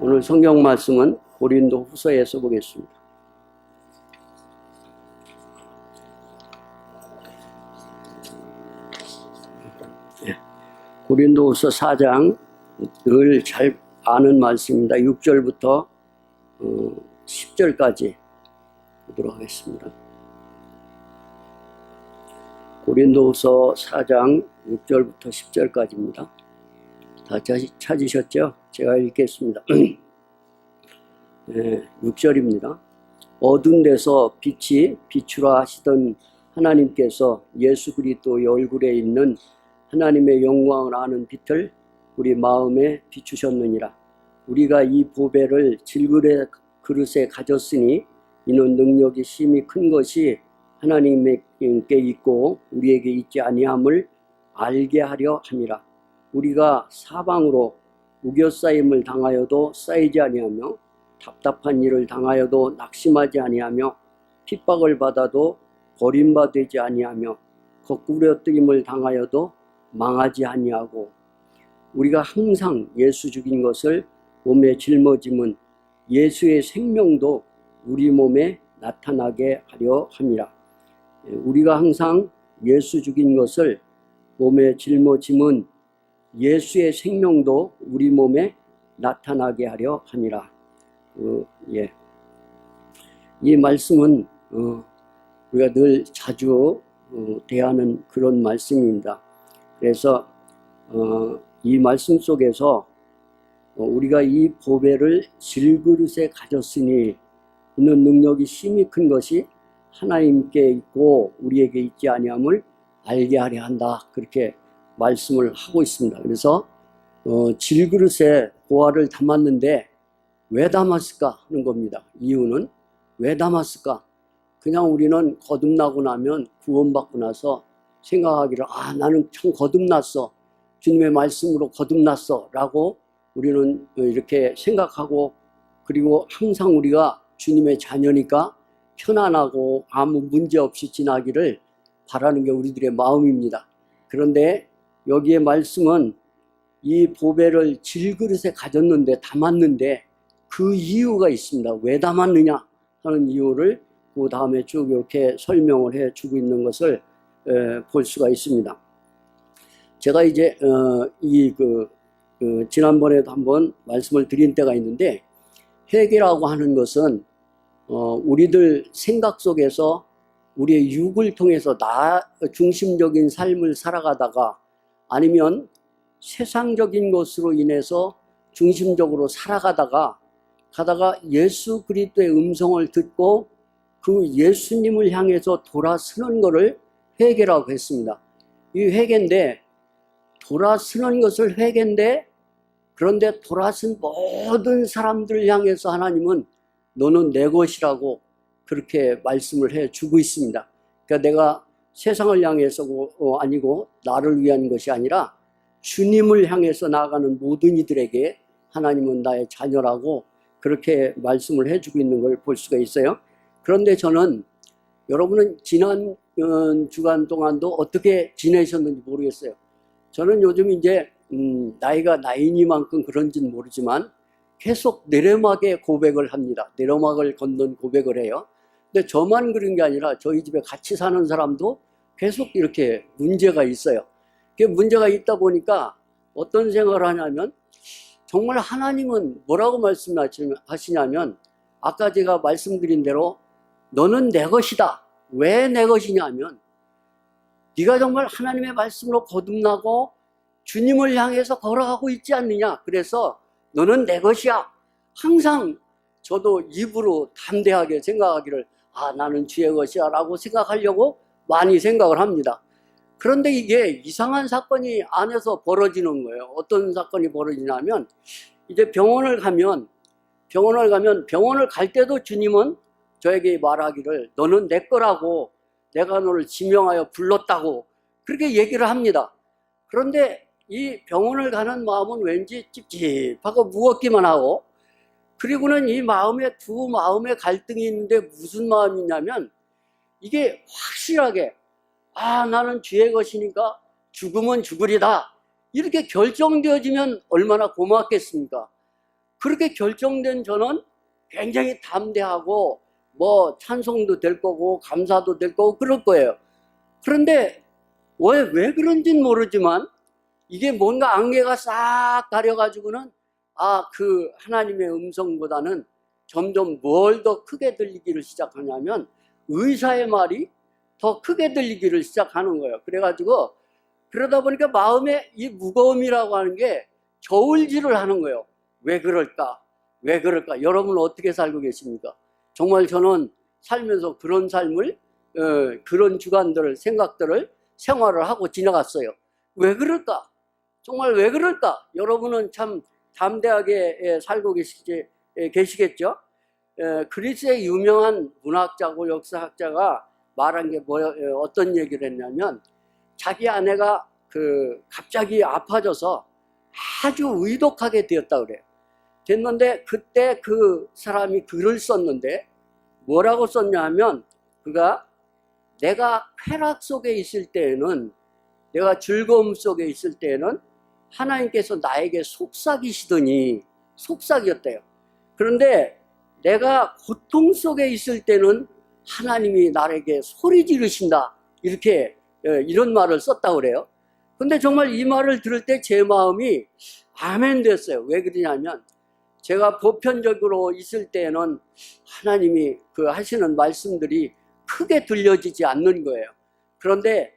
오늘 성경 말씀은 고린도 후서에서 보겠습니다. 고린도 후서 4장, 늘 잘 아는 말씀입니다. 6절부터 10절까지 보도록 하겠습니다. 고린도 후서 4장 6절부터 10절까지입니다. 다 찾으셨죠? 제가 읽겠습니다. 6절입니다. 어두운 데서 빛이 비추라 하시던 하나님께서 예수 그리스도의 얼굴에 있는 하나님의 영광을 아는 빛을 우리 마음에 비추셨느니라. 우리가 이 보배를 질그릇 그릇에 가졌으니 이는 능력이 심히 큰 것이 하나님께 있고 우리에게 있지 아니함을 알게 하려 함이라. 우리가 사방으로 우겨싸임을 당하여도 쌓이지 아니하며 답답한 일을 당하여도 낙심하지 아니하며 핍박을 받아도 버림받지 아니하며 거꾸러뜨림을 당하여도 망하지 아니하고 우리가 항상 예수 죽인 것을 몸에 짊어짐은 예수의 생명도 우리 몸에 나타나게 하려 함이라. 우리가 항상 예수 죽인 것을 몸에 짊어짐은 예수의 생명도 우리 몸에 나타나게 하려 함이라. 이 말씀은 우리가 늘 자주 대하는 그런 말씀입니다. 그래서 이 말씀 속에서 우리가 이 보배를 질그릇에 가졌으니 이는 능력이 심히 큰 것이 하나님께 있고 우리에게 있지 아니함을 알게 하려 한다. 그렇게 말씀을 하고 있습니다. 그래서 질그릇에 보화를 담았는데 왜 담았을까 하는 겁니다. 이유는 왜 담았을까? 그냥 우리는 거듭나고 나면 구원받고 나서 생각하기를 나는 참 거듭났어. 주님의 말씀으로 거듭났어 라고 우리는 이렇게 생각하고 그리고 항상 우리가 주님의 자녀니까 편안하고 아무 문제 없이 지나기를 바라는 게 우리들의 마음입니다. 그런데 여기에 말씀은 이 보배를 질그릇에 가졌는데 담았는데 그 이유가 있습니다. 왜 담았느냐 하는 이유를 그 다음에 쭉 이렇게 설명을 해 주고 있는 것을 볼 수가 있습니다. 제가 이제 지난번에도 한번 말씀을 드린 때가 있는데 회개라고 하는 것은 우리들 생각 속에서 우리의 육을 통해서 나 중심적인 삶을 살아가다가 아니면 세상적인 것으로 인해서 중심적으로 살아가다가 예수 그리스도의 음성을 듣고 그 예수님을 향해서 돌아서는 것을 회개라고 했습니다. 이 회개인데 돌아서는 것을 회개인데 그런데 돌아선 모든 사람들을 향해서 하나님은 너는 내 것이라고 그렇게 말씀을 해주고 있습니다. 그러니까 내가 세상을 향해서 아니고 나를 위한 것이 아니라 주님을 향해서 나아가는 모든 이들에게 하나님은 나의 자녀라고 그렇게 말씀을 해주고 있는 걸 볼 수가 있어요. 그런데 저는 여러분은 지난 주간 동안도 어떻게 지내셨는지 모르겠어요. 저는 요즘 이제 나이가 나이니만큼 그런지는 모르지만 계속 내려막에 고백을 합니다. 내려막을 걷는 고백을 해요. 근데 저만 그런 게 아니라 저희 집에 같이 사는 사람도 계속 이렇게 문제가 있어요. 그 문제가 있다 보니까 어떤 생각을 하냐면 정말 하나님은 뭐라고 말씀하시냐면 아까 제가 말씀드린 대로 너는 내 것이다. 왜 내 것이냐면 네가 정말 하나님의 말씀으로 거듭나고 주님을 향해서 걸어가고 있지 않느냐. 그래서 너는 내 것이야. 항상 저도 입으로 담대하게 생각하기를 나는 주의 것이야 라고 생각하려고 많이 생각을 합니다. 그런데 이게 이상한 사건이 안에서 벌어지는 거예요. 어떤 사건이 벌어지냐면 이제 병원을 가면 병원을 갈 때도 주님은 저에게 말하기를 너는 내 거라고 내가 너를 지명하여 불렀다고 그렇게 얘기를 합니다. 그런데 이 병원을 가는 마음은 왠지 찝찝하고 무겁기만 하고 그리고는 이 마음에 두 마음의 갈등이 있는데 무슨 마음이냐면 이게 확실하게 나는 주의 것이니까 죽으면 죽으리다 이렇게 결정되어지면 얼마나 고맙겠습니까? 그렇게 결정된 저는 굉장히 담대하고 뭐 찬송도 될 거고 감사도 될 거고 그럴 거예요. 그런데 왜 그런지는 모르지만 이게 뭔가 안개가 싹 가려가지고는 그 하나님의 음성보다는 점점 뭘 더 크게 들리기를 시작하냐면 의사의 말이 더 크게 들리기를 시작하는 거예요. 그래가지고 그러다 보니까 마음에 이 무거움이라고 하는 게 저울질을 하는 거예요. 왜 그럴까? 왜 그럴까? 여러분 어떻게 살고 계십니까? 정말 저는 살면서 그런 삶을 그런 주관들을 생각들을 생활을 하고 지나갔어요. 왜 그럴까? 정말 왜 그럴까? 여러분은 참 담대하게 살고 계시겠죠? 그리스의 유명한 문학자고 역사학자가 말한 게 어떤 얘기를 했냐면 자기 아내가 갑자기 아파져서 아주 의독하게 되었다 그래요. 됐는데 그때 그 사람이 글을 썼는데 뭐라고 썼냐 하면 그가 내가 쾌락 속에 있을 때에는 내가 즐거움 속에 있을 때에는 하나님께서 나에게 속삭이시더니 속삭였대요. 그런데 내가 고통 속에 있을 때는 하나님이 나에게 소리 지르신다. 이런 말을 썼다고 그래요. 근데 정말 이 말을 들을 때 제 마음이 아멘 됐어요. 왜 그러냐면 제가 보편적으로 있을 때에는 하나님이 하시는 말씀들이 크게 들려지지 않는 거예요. 그런데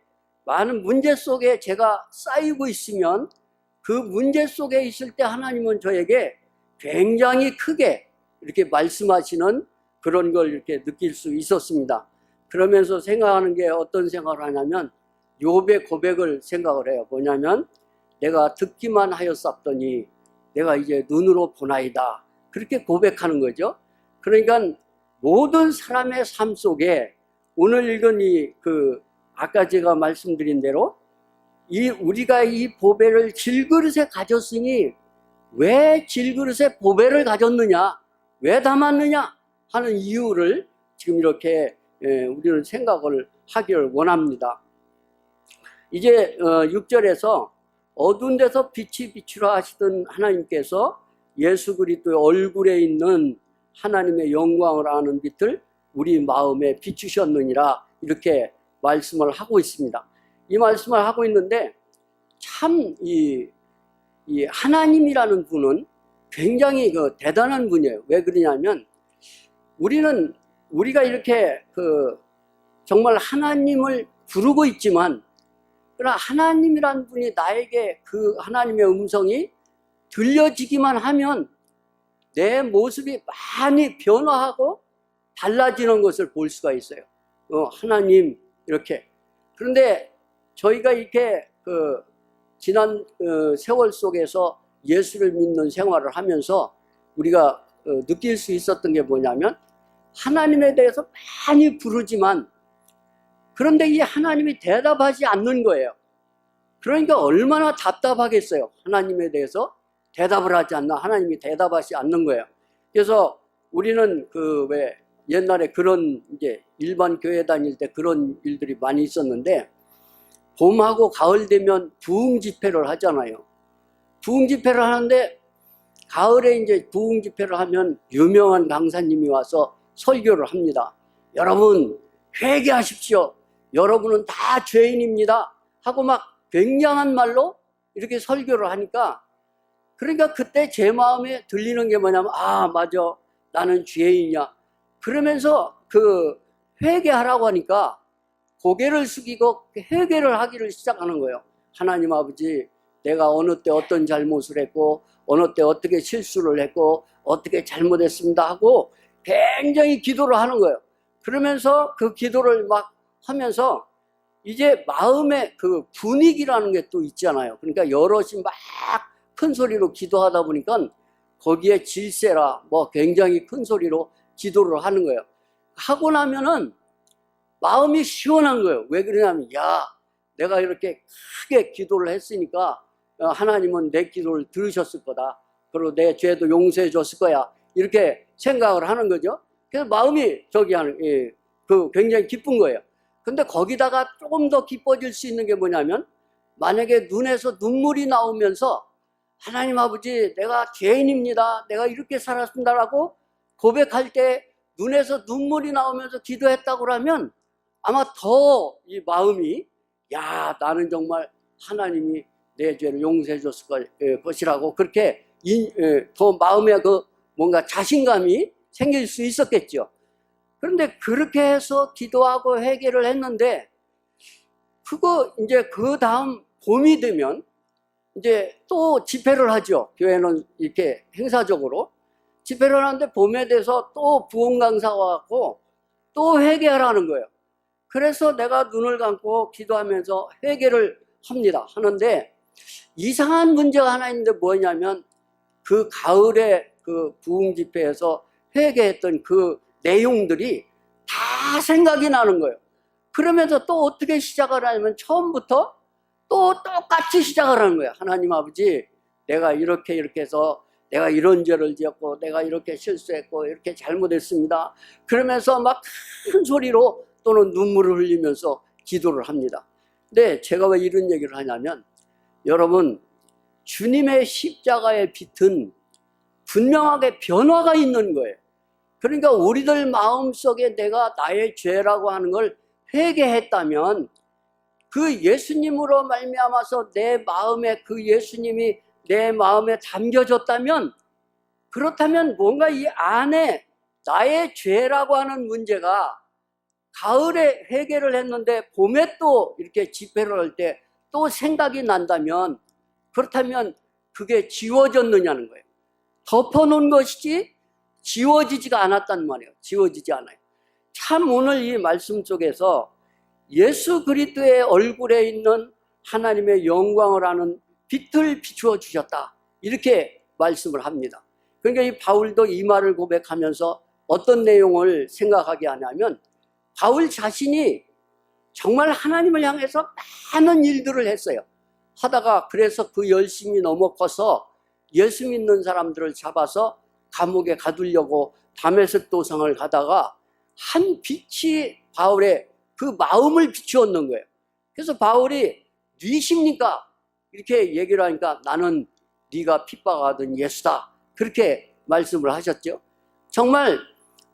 많은 문제 속에 제가 쌓이고 있으면 그 문제 속에 있을 때 하나님은 저에게 굉장히 크게 이렇게 말씀하시는 그런 걸 이렇게 느낄 수 있었습니다. 그러면서 생각하는 게 어떤 생각을 하냐면 욥의 고백을 생각을 해요. 뭐냐면 내가 듣기만 하였었더니 내가 이제 눈으로 보나이다. 그렇게 고백하는 거죠. 그러니까 모든 사람의 삶 속에 오늘 읽은 아까 제가 말씀드린 대로 우리가 이 보배를 질그릇에 가졌으니 왜 질그릇에 보배를 가졌느냐, 왜 담았느냐 하는 이유를 지금 이렇게 우리는 생각을 하기를 원합니다. 이제 6절에서 어두운 데서 빛이 비추라 하시던 하나님께서 예수 그리스도의 얼굴에 있는 하나님의 영광을 아는 빛을 우리 마음에 비추셨느니라 이렇게 말씀을 하고 있습니다. 이 말씀을 하고 있는데 참 이 하나님이라는 분은 굉장히 대단한 분이에요. 왜 그러냐면 우리가 이렇게 정말 하나님을 부르고 있지만 그러나 하나님이라는 분이 나에게 그 하나님의 음성이 들려지기만 하면 내 모습이 많이 변화하고 달라지는 것을 볼 수가 있어요. 하나님 이렇게. 그런데 저희가 이렇게 지난 세월 속에서 예수를 믿는 생활을 하면서 우리가 느낄 수 있었던 게 뭐냐면 하나님에 대해서 많이 부르지만 그런데 이 하나님이 대답하지 않는 거예요. 그러니까 얼마나 답답하겠어요. 하나님에 대해서 대답을 하지 않나, 하나님이 대답하지 않는 거예요. 그래서 우리는 왜 옛날에 그런 이제 일반 교회 다닐 때 그런 일들이 많이 있었는데 봄하고 가을 되면 부흥 집회를 하잖아요. 부흥 집회를 하는데 가을에 이제 부흥 집회를 하면 유명한 강사님이 와서 설교를 합니다. 여러분 회개하십시오. 여러분은 다 죄인입니다. 하고 막 굉장한 말로 이렇게 설교를 하니까 그러니까 그때 제 마음에 들리는 게 뭐냐면 맞아 나는 죄인이야. 그러면서 회개하라고 하니까 고개를 숙이고 회개를 하기를 시작하는 거예요. 하나님 아버지 내가 어느 때 어떤 잘못을 했고 어느 때 어떻게 실수를 했고 어떻게 잘못했습니다 하고 굉장히 기도를 하는 거예요. 그러면서 그 기도를 막 하면서 이제 마음의 분위기라는 게 또 있잖아요. 그러니까 여럿이 막 큰 소리로 기도하다 보니까 거기에 질세라 굉장히 큰 소리로 기도를 하는 거예요. 하고 나면은 마음이 시원한 거예요. 왜 그러냐면 내가 이렇게 크게 기도를 했으니까 하나님은 내 기도를 들으셨을 거다. 그리고 내 죄도 용서해 줬을 거야. 이렇게 생각을 하는 거죠. 그래서 마음이 굉장히 기쁜 거예요. 근데 거기다가 조금 더 기뻐질 수 있는 게 뭐냐면 만약에 눈에서 눈물이 나오면서 하나님 아버지, 내가 죄인입니다. 내가 이렇게 살았습니다라고 고백할 때 눈에서 눈물이 나오면서 기도했다고 그러면 아마 더 이 마음이, 야, 나는 정말 하나님이 내 죄를 용서해 줬을 것이라고 그렇게 더 마음에 그 뭔가 자신감이 생길 수 있었겠죠. 그런데 그렇게 해서 기도하고 회개를 했는데, 그거 이제 그 다음 봄이 되면 이제 또 집회를 하죠. 교회는 이렇게 행사적으로 집회를 하는데 봄에 돼서 또 부흥 강사가 왔고 또 회개하라는 거예요. 그래서 내가 눈을 감고 기도하면서 회개를 합니다. 하는데 이상한 문제가 하나 있는데 뭐냐면, 그 가을에 그 부흥 집회에서 회개했던 그 내용들이 다 생각이 나는 거예요. 그러면서 또 어떻게 시작을 하냐면 처음부터 또 똑같이 시작을 하는 거예요. 하나님 아버지, 내가 이렇게 해서 내가 이런 죄를 지었고 내가 이렇게 실수했고 이렇게 잘못했습니다. 그러면서 막 큰 소리로 또는 눈물을 흘리면서 기도를 합니다. 근데 제가 왜 이런 얘기를 하냐면, 여러분, 주님의 십자가의 빛은 분명하게 변화가 있는 거예요. 그러니까 우리들 마음속에 내가 나의 죄라고 하는 걸 회개했다면, 그 예수님으로 말미암아서 내 마음에 그 예수님이 내 마음에 담겨졌다면, 그렇다면 뭔가 이 안에 나의 죄라고 하는 문제가 가을에 회개를 했는데 봄에 또 이렇게 집회를 할 때 또 생각이 난다면, 그렇다면 그게 지워졌느냐는 거예요. 덮어놓은 것이지 지워지지가 않았단 말이에요. 지워지지 않아요. 참 오늘 이 말씀 속에서 예수 그리스도의 얼굴에 있는 하나님의 영광을 아는 빛을 비추어 주셨다, 이렇게 말씀을 합니다. 그러니까 이 바울도 이 말을 고백하면서 어떤 내용을 생각하게 하냐면, 바울 자신이 정말 하나님을 향해서 많은 일들을 했어요. 하다가 그래서 그 열심이 너무 커서 예수 믿는 사람들을 잡아서 감옥에 가두려고 다메섹 도상을 가다가 한 빛이 바울의 그 마음을 비추었는 거예요. 그래서 바울이 누구십니까? 이렇게 얘기를 하니까 나는 네가 핍박하던 예수다, 그렇게 말씀을 하셨죠. 정말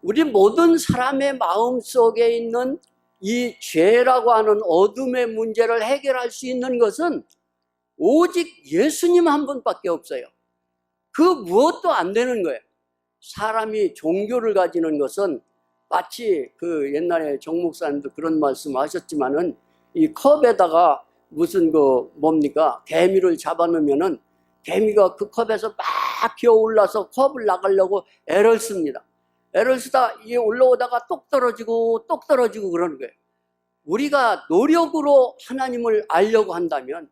우리 모든 사람의 마음속에 있는 이 죄라고 하는 어둠의 문제를 해결할 수 있는 것은 오직 예수님 한 분밖에 없어요. 그 무엇도 안 되는 거예요. 사람이 종교를 가지는 것은 마치 그 옛날에 정 목사님도 그런 말씀 하셨지만은, 이 컵에다가 무슨 그 뭡니까, 개미를 잡아놓으면은 개미가 그 컵에서 막 기어 올라서 컵을 나가려고 애를 씁니다. 애를 쓰다 이게 올라오다가 똑 떨어지고 그러는 거예요. 우리가 노력으로 하나님을 알려고 한다면,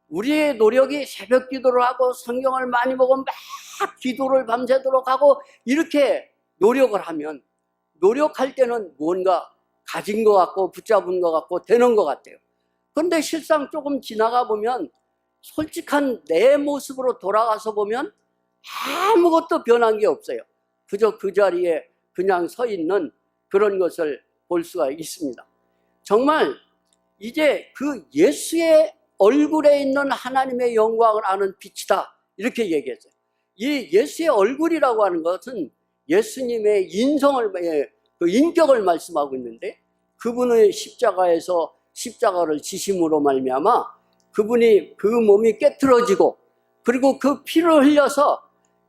우리의 노력이 새벽 기도를 하고 성경을 많이 보고 막 기도를 밤새도록 하고 이렇게 노력을 하면, 노력할 때는 뭔가 가진 것 같고 붙잡은 것 같고 되는 것 같아요. 그런데 실상 조금 지나가 보면, 솔직한 내 모습으로 돌아가서 보면 아무것도 변한 게 없어요. 그저 그 자리에 그냥 서 있는 그런 것을 볼 수가 있습니다. 정말 이제 그 예수의 얼굴에 있는 하나님의 영광을 아는 빛이다, 이렇게 얘기했어요. 이 예수의 얼굴이라고 하는 것은 예수님의 그 인격을 말씀하고 있는데, 그분의 십자가에서 십자가를 지심으로 말미암아 그분이 그 몸이 깨트러지고, 그리고 그 피를 흘려서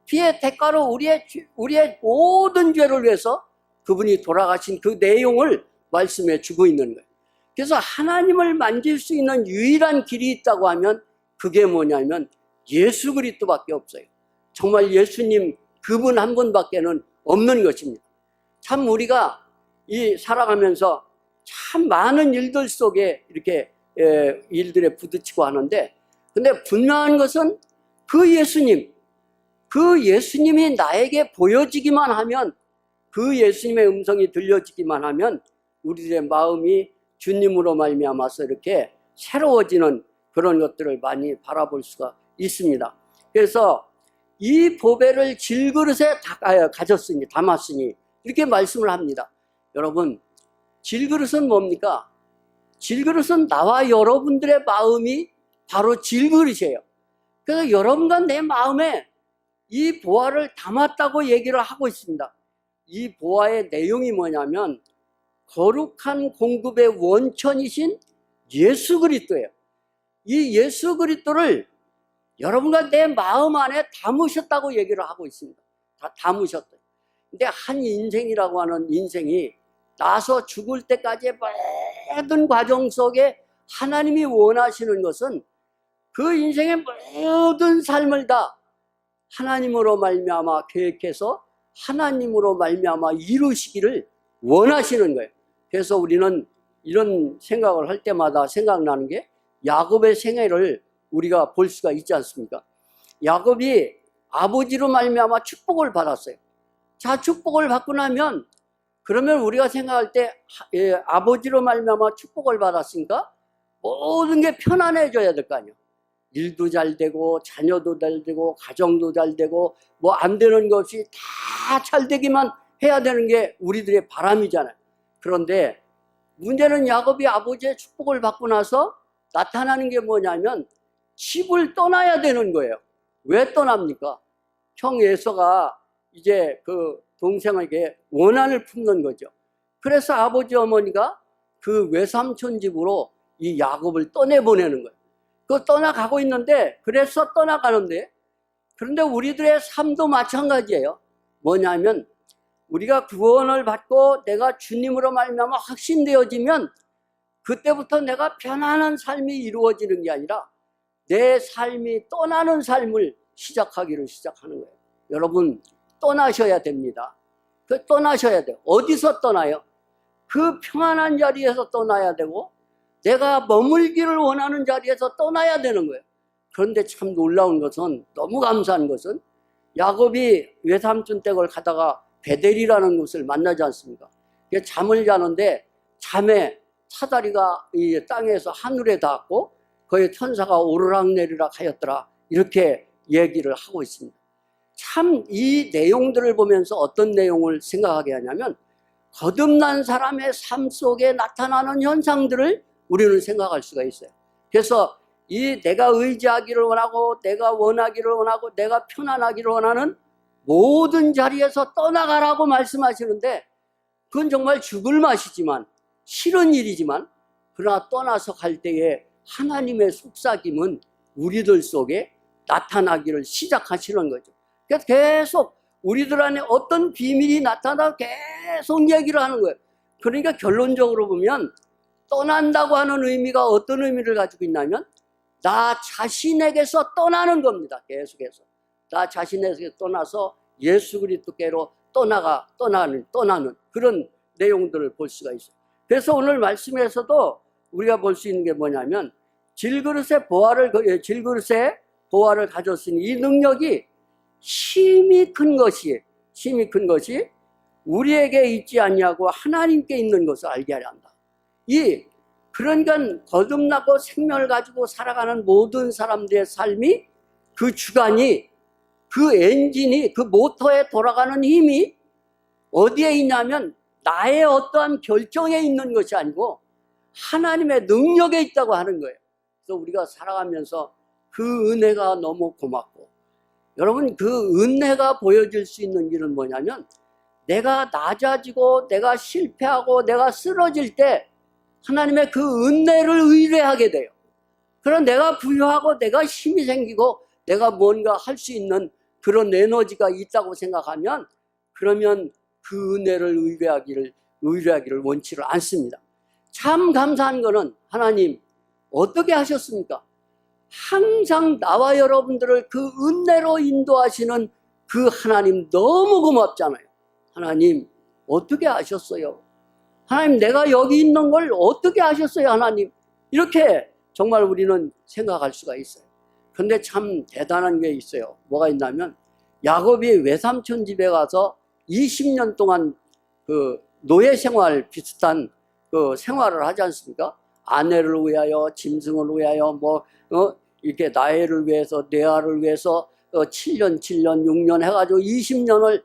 피의 대가로 우리의 모든 죄를 위해서 그분이 돌아가신 그 내용을 말씀해 주고 있는 거예요. 그래서 하나님을 만질 수 있는 유일한 길이 있다고 하면 그게 뭐냐면 예수 그리스도밖에 없어요. 정말 예수님 그분 한 분밖에는 없는 것입니다. 참 우리가 이 살아가면서 참 많은 일들 속에 이렇게 일들에 부딪히고 하는데, 근데 분명한 것은 그 예수님이 나에게 보여지기만 하면, 그 예수님의 음성이 들려지기만 하면 우리들의 마음이 주님으로 말미암아서 이렇게 새로워지는 그런 것들을 많이 바라볼 수가 있습니다. 그래서 이 보배를 질그릇에 담았으니 이렇게 말씀을 합니다. 여러분, 질그릇은 뭡니까? 질그릇은 나와 여러분들의 마음이 바로 질그릇이에요. 그래서 여러분과 내 마음에 이 보화를 담았다고 얘기를 하고 있습니다. 이 보화의 내용이 뭐냐면 거룩한 공급의 원천이신 예수 그리스도예요. 이 예수 그리스도를 여러분과 내 마음 안에 담으셨다고 얘기를 하고 있습니다. 다 담으셨대요. 근데 한 인생이라고 하는 인생이 나서 죽을 때까지의 모든 과정 속에 하나님이 원하시는 것은 그 인생의 모든 삶을 다 하나님으로 말미암아 계획해서 하나님으로 말미암아 이루시기를 원하시는 거예요. 그래서 우리는 이런 생각을 할 때마다 생각나는 게 야곱의 생애를 우리가 볼 수가 있지 않습니까? 야곱이 아버지로 말미암아 축복을 받았어요. 자, 축복을 받고 나면 그러면 우리가 생각할 때 아버지로 말미암아 축복을 받았으니까 모든 게 편안해져야 될 거 아니에요. 일도 잘 되고 자녀도 잘 되고 가정도 잘 되고 뭐 안 되는 것이 다 잘 되기만 해야 되는 게 우리들의 바람이잖아요. 그런데 문제는 야곱이 아버지의 축복을 받고 나서 나타나는 게 뭐냐면 집을 떠나야 되는 거예요. 왜 떠납니까? 형 에서가 이제 그 동생에게 원한을 품는 거죠. 그래서 아버지 어머니가 그 외삼촌 집으로 이 야곱을 떠내보내는 거예요. 그 떠나가고 있는데, 그래서 떠나가는데, 그런데 우리들의 삶도 마찬가지예요. 뭐냐면 우리가 구원을 받고 내가 주님으로 말미암아 확신되어지면 그때부터 내가 편안한 삶이 이루어지는 게 아니라 내 삶이 떠나는 삶을 시작하기를 시작하는 거예요. 여러분, 떠나셔야 됩니다. 그 떠나셔야 돼요. 어디서 떠나요? 그 평안한 자리에서 떠나야 되고 내가 머물기를 원하는 자리에서 떠나야 되는 거예요. 그런데 참 놀라운 것은, 너무 감사한 것은 야곱이 외삼촌 댁을 가다가 베델이라는 곳을 만나지 않습니까? 잠을 자는데 잠에 사다리가 이 땅에서 하늘에 닿았고 거기에 천사가 오르락내리락 하였더라, 이렇게 얘기를 하고 있습니다. 참 이 내용들을 보면서 어떤 내용을 생각하게 하냐면 거듭난 사람의 삶 속에 나타나는 현상들을 우리는 생각할 수가 있어요. 그래서 이 내가 의지하기를 원하고 내가 원하기를 원하고 내가 편안하기를 원하는 모든 자리에서 떠나가라고 말씀하시는데, 그건 정말 죽을 맛이지만 싫은 일이지만, 그러나 떠나서 갈 때에 하나님의 속삭임은 우리들 속에 나타나기를 시작하시는 거죠. 그래서 계속 우리들 안에 어떤 비밀이 나타나 계속 얘기를 하는 거예요. 그러니까 결론적으로 보면 떠난다고 하는 의미가 어떤 의미를 가지고 있냐면 나 자신에게서 떠나는 겁니다. 계속해서 나 자신에게서 떠나서 예수 그리스도께로 떠나는 그런 내용들을 볼 수가 있어요. 그래서 오늘 말씀에서도 우리가 볼 수 있는 게 뭐냐면 질그릇의 보화를 가졌으니 이 능력이 힘이 큰 것이 우리에게 있지 않냐고 하나님께 있는 것을 알게 하려 한다. 그러니까 거듭나고 생명을 가지고 살아가는 모든 사람들의 삶이, 그 주관이, 그 엔진이, 그 모터에 돌아가는 힘이 어디에 있냐면 나의 어떠한 결정에 있는 것이 아니고 하나님의 능력에 있다고 하는 거예요. 그래서 우리가 살아가면서 그 은혜가 너무 고맙고, 여러분, 그 은혜가 보여질 수 있는 길은 뭐냐면 내가 낮아지고 내가 실패하고 내가 쓰러질 때 하나님의 그 은혜를 의뢰하게 돼요. 그럼 내가 부유하고 내가 힘이 생기고 내가 뭔가 할 수 있는 그런 에너지가 있다고 생각하면, 그러면 그 은혜를 의뢰하기를 원치를 않습니다. 참 감사한 거는 하나님 어떻게 하셨습니까? 항상 나와 여러분들을 그 은혜로 인도하시는 그 하나님 너무 고맙잖아요. 하나님 어떻게 아셨어요? 하나님 내가 여기 있는 걸 어떻게 아셨어요? 하나님, 이렇게 정말 우리는 생각할 수가 있어요. 그런데 참 대단한 게 있어요. 뭐가 있냐면 야곱이 외삼촌 집에 가서 20년 동안 그 노예 생활 비슷한 그 생활을 하지 않습니까? 아내를 위하여, 짐승을 위하여, 이렇게 나해를 위해서, 내아를 위해서 7년, 6년 해가지고 20년을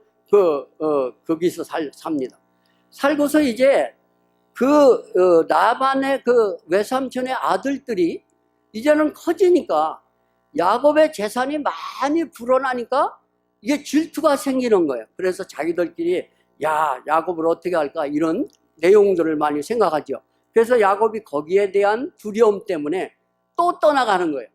거기서 삽니다. 살고서 이제 나반의 그 외삼촌의 아들들이 이제는 커지니까 야곱의 재산이 많이 불어나니까 이게 질투가 생기는 거예요. 그래서 자기들끼리 야, 야곱을 어떻게 할까 이런 내용들을 많이 생각하죠. 그래서 야곱이 거기에 대한 두려움 때문에 또 떠나가는 거예요.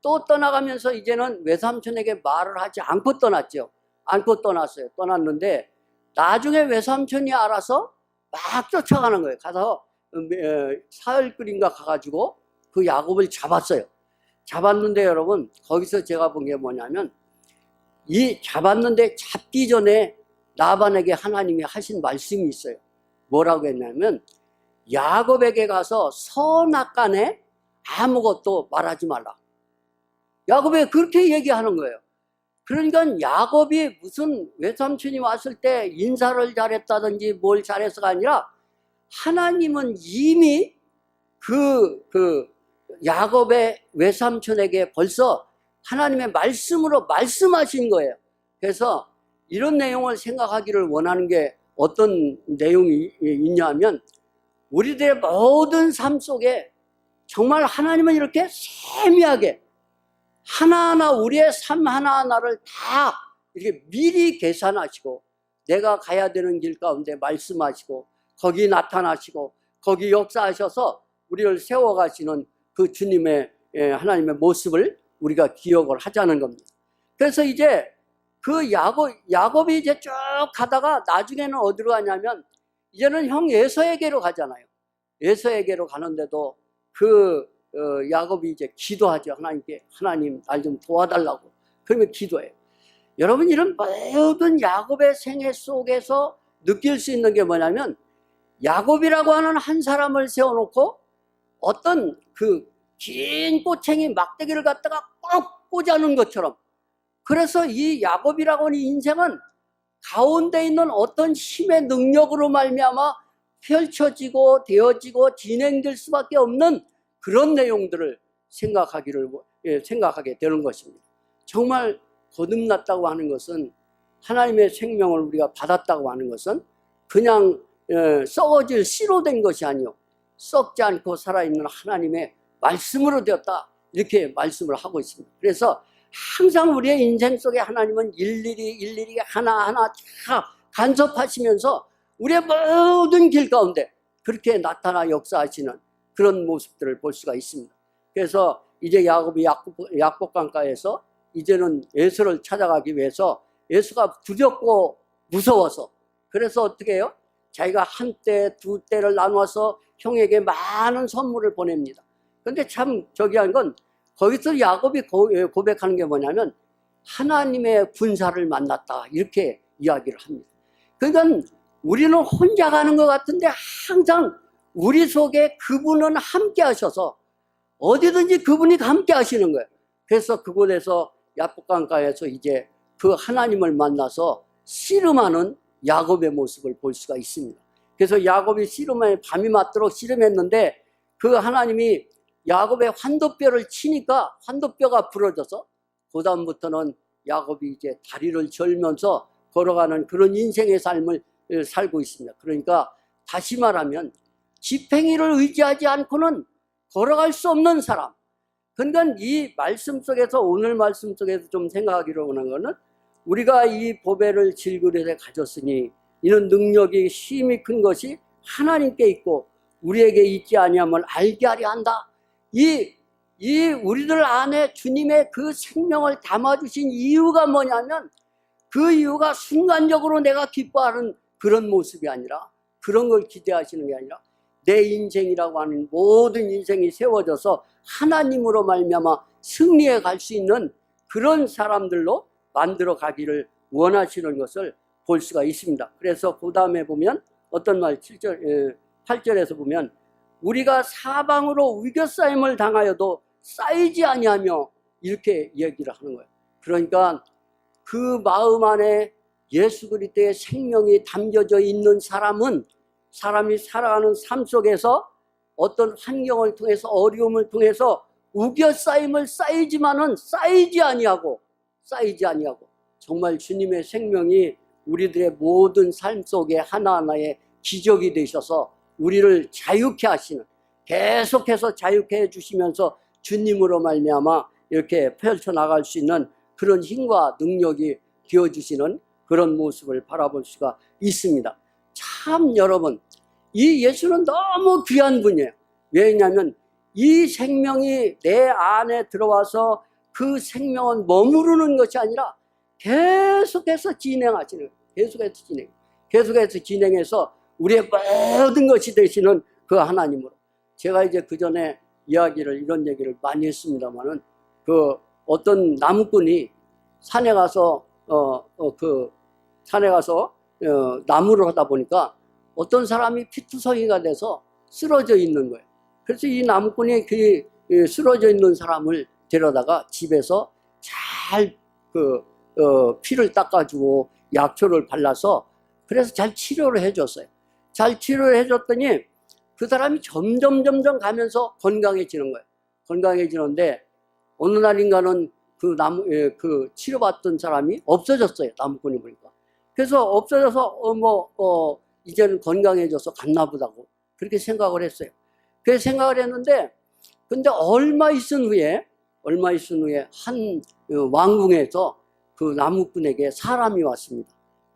또 떠나가면서 이제는 외삼촌에게 말을 하지 않고 떠났죠. 않고 떠났어요. 떠났는데 나중에 외삼촌이 알아서 막 쫓아가는 거예요. 가서 사흘길인가 가가지고 그 야곱을 잡았어요. 잡았는데 여러분, 거기서 제가 본 게 뭐냐면, 이 잡았는데 잡기 전에 라반에게 하나님이 하신 말씀이 있어요. 뭐라고 했냐면, 야곱에게 가서 선악간에 아무것도 말하지 말라. 야곱에게 그렇게 얘기하는 거예요. 그러니까 야곱이 무슨 외삼촌이 왔을 때 인사를 잘했다든지 뭘 잘해서가 아니라, 하나님은 이미 야곱의 외삼촌에게 벌써 하나님의 말씀으로 말씀하신 거예요. 그래서 이런 내용을 생각하기를 원하는 게 어떤 내용이 있냐면, 우리들의 모든 삶 속에 정말 하나님은 이렇게 세미하게 하나하나 우리의 삶 하나하나를 다 이렇게 미리 계산하시고, 내가 가야 되는 길 가운데 말씀하시고, 거기 나타나시고, 거기 역사하셔서 우리를 세워가시는 그 주님의 하나님의 모습을 우리가 기억을 하자는 겁니다. 그래서 이제 그 야곱이 이제 쭉 가다가 나중에는 어디로 가냐면, 이제는 형 에서에게로 가잖아요. 에서에게로 가는데도 야곱이 이제 기도하죠. 하나님께, 하나님 날 좀 도와달라고. 그러면 기도해요. 여러분, 이런 모든 야곱의 생애 속에서 느낄 수 있는 게 뭐냐면, 야곱이라고 하는 한 사람을 세워놓고 어떤 긴 꼬챙이 막대기를 갖다가 꼭 꽂아놓은 것처럼, 그래서 이 야곱이라고 하는 인생은 가운데 있는 어떤 힘의 능력으로 말미암아 펼쳐지고 되어지고 진행될 수밖에 없는 그런 내용들을 생각하게 되는 것입니다. 정말 거듭났다고 하는 것은, 하나님의 생명을 우리가 받았다고 하는 것은 그냥 썩어질 씨로 된 것이 아니요, 썩지 않고 살아있는 하나님의 말씀으로 되었다, 이렇게 말씀을 하고 있습니다. 그래서 항상 우리의 인생 속에 하나님은 일일이 하나하나 다 간섭하시면서 우리의 모든 길 가운데 그렇게 나타나 역사하시는 그런 모습들을 볼 수가 있습니다. 그래서 이제 야곱이 약복강가에서 이제는 에서를 찾아가기 위해서, 에서가 두렵고 무서워서, 그래서 어떻게 해요? 자기가 한 때, 두 때를 나눠서 형에게 많은 선물을 보냅니다. 그런데 참 저기한 건, 거기서 야곱이 고백하는 게 뭐냐면, 하나님의 군사를 만났다, 이렇게 이야기를 합니다. 그러니까 우리는 혼자 가는 것 같은데 항상 우리 속에 그분은 함께 하셔서 어디든지 그분이 함께 하시는 거예요. 그래서 그곳에서 약복강가에서 이제 그 하나님을 만나서 씨름하는 야곱의 모습을 볼 수가 있습니다. 그래서 야곱이 씨름에 밤이 맞도록 씨름했는데, 그 하나님이 야곱의 환도뼈를 치니까 환도뼈가 부러져서 그 다음부터는 야곱이 이제 다리를 절면서 걸어가는 그런 인생의 삶을 살고 있습니다. 그러니까 다시 말하면 지팽이를 의지하지 않고는 걸어갈 수 없는 사람. 그러니까 이 말씀 속에서, 오늘 말씀 속에서 좀 생각하기로 하는 것은, 우리가 이 보배를 질그릇에 가졌으니 이는 능력이 힘이 큰 것이 하나님께 있고 우리에게 있지 아니함을 알게 하려 한다. 이 우리들 안에 주님의 그 생명을 담아주신 이유가 뭐냐면, 그 이유가 순간적으로 내가 기뻐하는 그런 모습이 아니라, 그런 걸 기대하시는 게 아니라, 내 인생이라고 하는 모든 인생이 세워져서 하나님으로 말미암아 승리해 갈 수 있는 그런 사람들로 만들어 가기를 원하시는 것을 볼 수가 있습니다. 그래서 그 다음에 보면 어떤 말, 8절에서 보면, 우리가 사방으로 우겨싸임을 당하여도 쌓이지 아니하며, 이렇게 얘기를 하는 거예요. 그러니까 그 마음 안에 예수 그리스도의 생명이 담겨져 있는 사람은, 사람이 살아가는 삶 속에서 어떤 환경을 통해서, 어려움을 통해서 우겨싸임을 쌓이지만은 쌓이지 아니하고 정말 주님의 생명이 우리들의 모든 삶 속에 하나하나의 기적이 되셔서 우리를 자유케 하시는, 계속해서 자유케 해주시면서 주님으로 말미암아 이렇게 펼쳐나갈 수 있는 그런 힘과 능력이 되어주시는 그런 모습을 바라볼 수가 있습니다. 참 여러분, 이 예수는 너무 귀한 분이에요. 왜냐하면 이 생명이 내 안에 들어와서 그 생명은 머무르는 것이 아니라 계속해서 진행하시는 거예요. 계속해서 진행해서 우리의 모든 것이 되시는 그 하나님으로. 제가 이제 그 전에 이런 얘기를 많이 했습니다만은, 그 어떤 나무꾼이 산에 가서 나무를 하다 보니까 어떤 사람이 피투성이가 돼서 쓰러져 있는 거예요. 그래서 이 나무꾼이 그 쓰러져 있는 사람을 데려다가 집에서 잘 피를 닦아주고 약초를 발라서 그래서 잘 치료를 해줬어요. 잘 치료를 해줬더니 그 사람이 점점 가면서 건강해지는 거예요. 건강해지는데 어느 날인가는 그 치료받던 사람이 없어졌어요. 나무꾼이 보니까. 그래서 없어져서 이제는 건강해져서 갔나 보다고 그렇게 생각을 했어요. 그렇게 생각을 했는데, 근데 얼마 있은 후에 한 왕궁에서 그 나무꾼에게 사람이 왔습니다.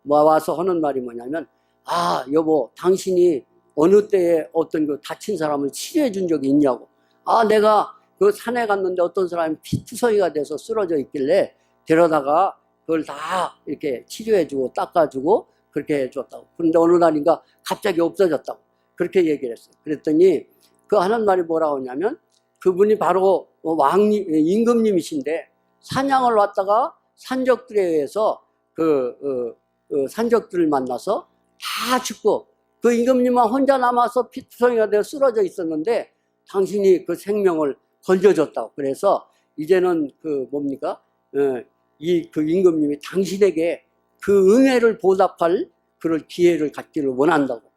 와서 하는 말이 뭐냐면, 아, 여보, 당신이 어느 때에 어떤 그 다친 사람을 치료해 준 적이 있냐고. 아, 내가 그 산에 갔는데 어떤 사람이 피투성이가 돼서 쓰러져 있길래 데려다가 그걸 다 이렇게 치료해주고 닦아주고 그렇게 해줬다고. 그런데 어느 날인가 갑자기 없어졌다고. 그렇게 얘기를 했어요. 그랬더니 그 하는 말이 뭐라고 하냐면, 그분이 바로 임금님이신데 사냥을 왔다가 산적들에 의해서 산적들을 만나서 다 죽고 그 임금님만 혼자 남아서 피투성이가 되어 쓰러져 있었는데 당신이 그 생명을 건져줬다고. 그래서 이제는 그 임금님이 당신에게 그 은혜를 보답할 그런 기회를 갖기를 원한다고.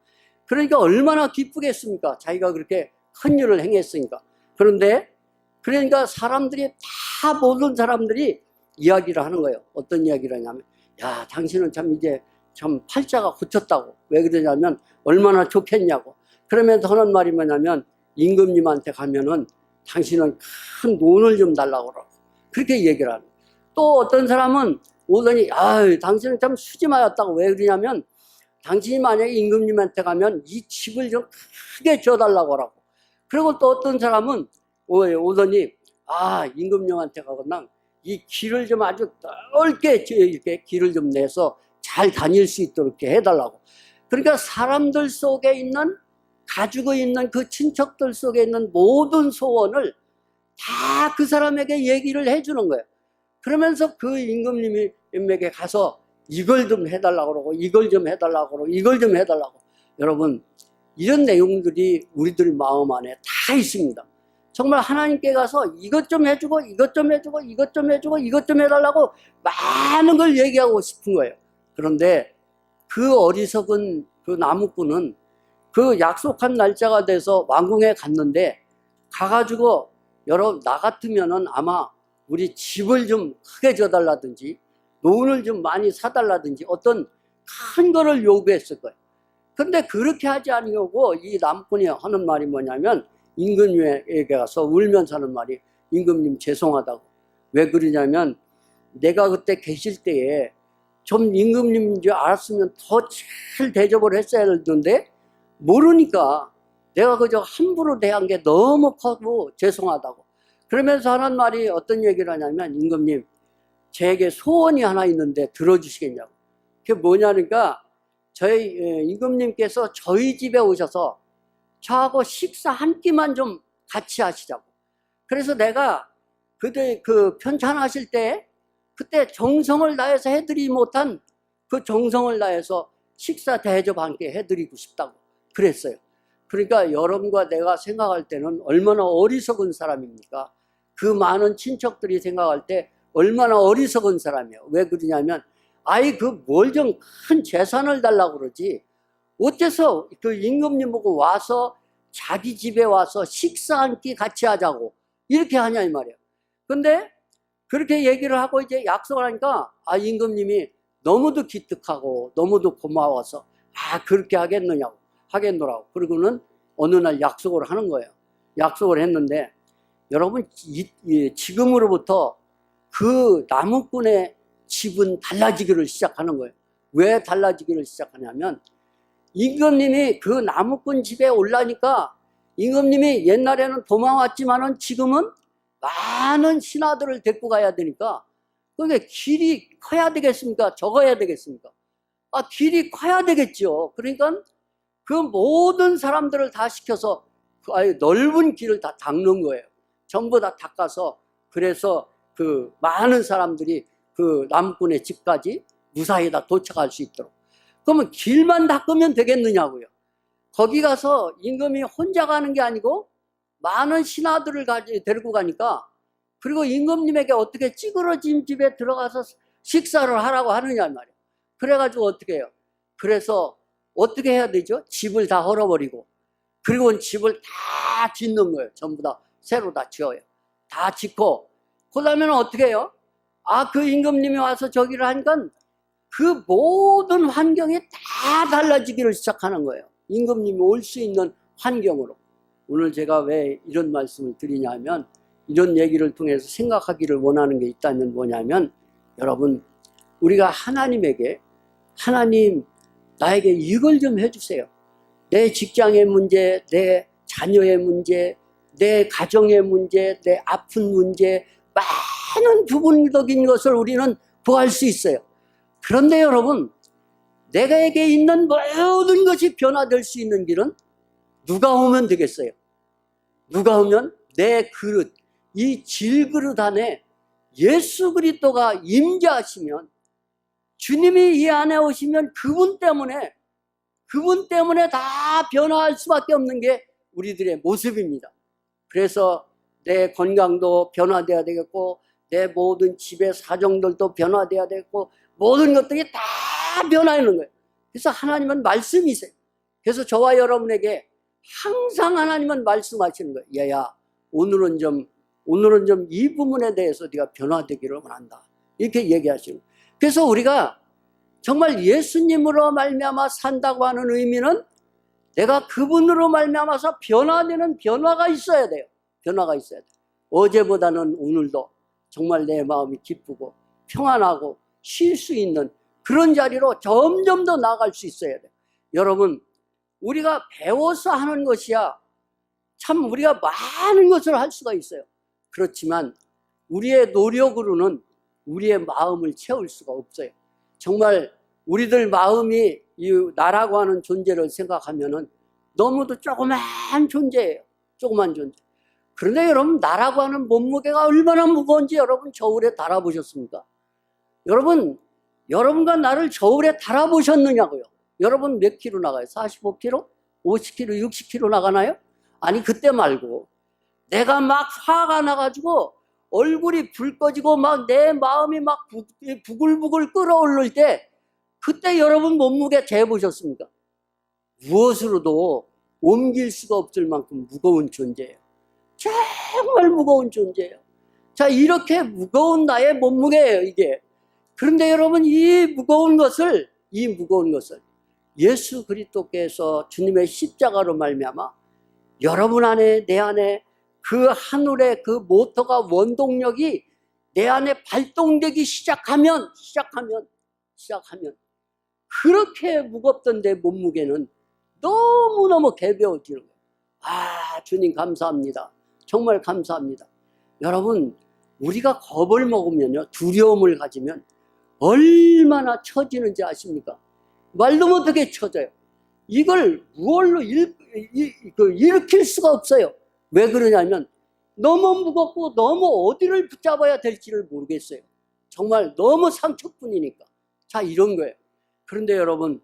그러니까 얼마나 기쁘겠습니까? 자기가 그렇게 큰 일을 행했으니까. 그러니까 모든 사람들이 이야기를 하는 거예요. 어떤 이야기를 하냐면, 야, 당신은 이제 팔자가 고쳤다고. 왜 그러냐면 얼마나 좋겠냐고. 그러면서 하는 말이 뭐냐면, 임금님한테 가면은 당신은 큰 돈을 좀 달라고 그러고 그렇게 얘기를 하는 거예요. 또 어떤 사람은 오더니, 당신은 참 수지마였다고. 왜 그러냐면 당신이 만약에 임금님한테 가면 이 집을 좀 크게 줘달라고 하라고. 그리고 또 어떤 사람은 오더니, 임금님한테 가거나 이 길을 좀 아주 넓게 이렇게 길을 좀 내서 잘 다닐 수 있도록 이렇게 해달라고. 그러니까 사람들 속에 있는, 가지고 있는 그 친척들 속에 있는 모든 소원을 다 그 사람에게 얘기를 해주는 거예요. 그러면서 그 임금님에게 가서 이걸 좀 해달라고 그러고 이걸 좀 해달라고 그러고 이걸 좀 해달라고. 여러분, 이런 내용들이 우리들 마음 안에 다 있습니다. 정말 하나님께 가서 이것 좀 해주고 이것 좀 해주고 이것 좀 해주고 이것 좀 해달라고 많은 걸 얘기하고 싶은 거예요. 그런데 그 어리석은 그 나무꾼은 그 약속한 날짜가 돼서 왕궁에 갔는데, 가가지고 여러분, 나 같으면은 아마 우리 집을 좀 크게 줘달라든지 돈을 좀 많이 사달라든지 어떤 큰 거를 요구했을 거예요. 근데 그렇게 하지 않으려고 이 나무꾼이 하는 말이 뭐냐면, 임금님에게 가서 울면서 하는 말이, 임금님 죄송하다고. 왜 그러냐면 내가 그때 계실 때에 좀 임금님인 줄 알았으면 더 잘 대접을 했어야 했는데 모르니까 내가 그저 함부로 대한 게 너무 커고 죄송하다고. 그러면서 하는 말이 어떤 얘기를 하냐면, 임금님, 제게 소원이 하나 있는데 들어주시겠냐고. 그게 뭐냐니까, 저희 임금님께서 저희 집에 오셔서 저하고 식사 한 끼만 좀 같이 하시자고. 그래서 내가 그때 편찬하실 때 그때 정성을 다해서 해드리지 못한 그 정성을 다해서 식사 대접 함께 해드리고 싶다고 그랬어요. 그러니까 여러분과 내가 생각할 때는 얼마나 어리석은 사람입니까? 그 많은 친척들이 생각할 때 얼마나 어리석은 사람이에요. 왜 그러냐면, 뭘 좀 큰 재산을 달라고 그러지, 어째서 그 임금님 보고 와서 자기 집에 와서 식사 한 끼 같이 하자고 이렇게 하냐 이 말이에요. 근데 그렇게 얘기를 하고 이제 약속을 하니까 임금님이 너무도 기특하고 너무도 고마워서 그렇게 하겠노라고. 그리고는 어느 날 약속을 하는 거예요. 약속을 했는데 여러분 지금으로부터 그 나무꾼의 집은 달라지기를 시작하는 거예요. 왜 달라지기를 시작하냐면 임금님이 그 나무꾼 집에 올라니까 임금님이 옛날에는 도망왔지만은 지금은 많은 신하들을 데리고 가야 되니까 그게 길이 커야 되겠습니까? 적어야 되겠습니까? 길이 커야 되겠죠. 그러니까 그 모든 사람들을 다 시켜서 그 아예 넓은 길을 다 닦는 거예요. 전부 다 닦아서 그래서 그 많은 사람들이 그 나무꾼의 집까지 무사히 다 도착할 수 있도록. 그러면 길만 닦으면 되겠느냐고요. 거기 가서 임금이 혼자 가는 게 아니고 많은 신하들을 데리고 가니까 그리고 임금님에게 어떻게 찌그러진 집에 들어가서 식사를 하라고 하느냐 말이에요. 그래가지고 어떻게 해요? 그래서 어떻게 해야 되죠? 집을 다 헐어버리고 그리고 집을 다 짓는 거예요. 전부 다 새로 다 지어요. 다 짓고 그 다음에는 어떻게 해요? 그 임금님이 와서 저기를 하니까 그 모든 환경이 다 달라지기를 시작하는 거예요. 임금님이 올 수 있는 환경으로. 오늘 제가 왜 이런 말씀을 드리냐면 이런 얘기를 통해서 생각하기를 원하는 게 있다면 뭐냐면 여러분 우리가 하나님에게 하나님 나에게 이걸 좀 해주세요. 내 직장의 문제, 내 자녀의 문제, 내 가정의 문제, 내 아픈 문제 많은 부분적인 것을 우리는 구할 수 있어요. 그런데 여러분 내가에게 있는 모든 것이 변화될 수 있는 길은 누가 오면 되겠어요? 누가 오면 내 그릇, 이 질그릇 안에 예수 그리스도가 임재하시면 주님이 이 안에 오시면 그분 때문에 다 변화할 수밖에 없는 게 우리들의 모습입니다. 그래서 내 건강도 변화돼야 되겠고 내 모든 집의 사정들도 변화돼야 되겠고 모든 것들이 다 변화하는 거예요. 그래서 하나님은 말씀이세요. 그래서 저와 여러분에게 항상 하나님은 말씀하시는 거예요. 얘야 오늘은 좀 이 부분에 대해서 네가 변화되기를 원한다. 이렇게 얘기하시는 거예요. 그래서 우리가 정말 예수님으로 말미암아 산다고 하는 의미는 내가 그분으로 말미암아서 변화되는 변화가 있어야 돼요. 변화가 있어야 돼요. 어제보다는 오늘도 정말 내 마음이 기쁘고 평안하고 쉴 수 있는 그런 자리로 점점 더 나아갈 수 있어야 돼요. 여러분 우리가 배워서 하는 것이야 참 우리가 많은 것을 할 수가 있어요. 그렇지만 우리의 노력으로는 우리의 마음을 채울 수가 없어요. 정말 우리들 마음이 이 나라고 하는 존재를 생각하면은 너무도 조그만 존재예요. 조그만 존재. 그런데 여러분 나라고 하는 몸무게가 얼마나 무거운지 여러분 저울에 달아보셨습니까? 여러분과 나를 저울에 달아보셨느냐고요. 여러분 몇 킬로 나가요? 45kg? 50kg? 60kg 나가나요? 아니 그때 말고 내가 막 화가 나가지고 얼굴이 불 꺼지고 막 내 마음이 막 부글부글 끓어오를 때 그때 여러분 몸무게 재보셨습니까? 무엇으로도 옮길 수가 없을 만큼 무거운 존재예요. 정말 무거운 존재예요. 자, 이렇게 무거운 나의 몸무게예요, 이게. 그런데 여러분 이 무거운 것을 예수 그리스도께서 주님의 십자가로 말미암아 여러분 안에 내 안에 그 하늘의 그 모터가 원동력이 내 안에 발동되기 시작하면 그렇게 무겁던 내 몸무게는 너무너무 가벼워지는 거예요. 주님 감사합니다. 정말 감사합니다. 여러분 우리가 겁을 먹으면요 두려움을 가지면 얼마나 처지는지 아십니까? 말도 못하게 처져요. 이걸 무얼로 일으킬 수가 없어요. 왜 그러냐면 너무 무겁고 너무 어디를 붙잡아야 될지를 모르겠어요. 정말 너무 상처뿐이니까. 자, 이런 거예요. 그런데 여러분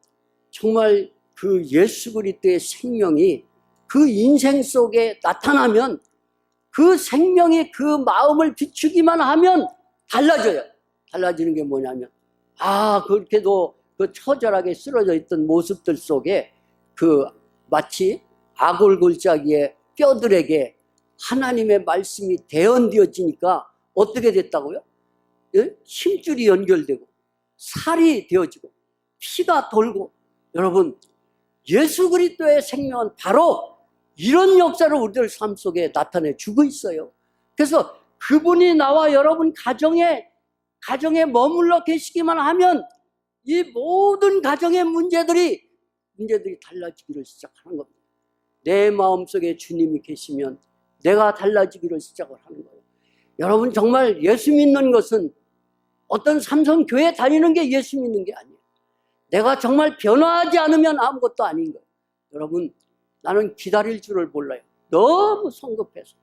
정말 그 예수 그리스도의 생명이 그 인생 속에 나타나면 그 생명이 그 마음을 비추기만 하면 달라져요. 달라지는 게 뭐냐면 그렇게도 그 처절하게 쓰러져 있던 모습들 속에 그 마치 아골골짜기의 뼈들에게 하나님의 말씀이 대언되어지니까 어떻게 됐다고요? 힘줄이 연결되고 살이 되어지고 피가 돌고. 여러분 예수 그리스도의 생명은 바로 이런 역사를 우리들 삶 속에 나타내 주고 있어요. 그래서 그분이 나와 여러분 가정에 머물러 계시기만 하면 이 모든 가정의 문제들이 달라지기를 시작하는 겁니다. 내 마음속에 주님이 계시면 내가 달라지기를 시작을 하는 거예요. 여러분, 정말 예수 믿는 것은 어떤 삼성교회 다니는 게 예수 믿는 게 아니에요. 내가 정말 변화하지 않으면 아무것도 아닌 거예요. 여러분, 나는 기다릴 줄을 몰라요. 너무 성급해서.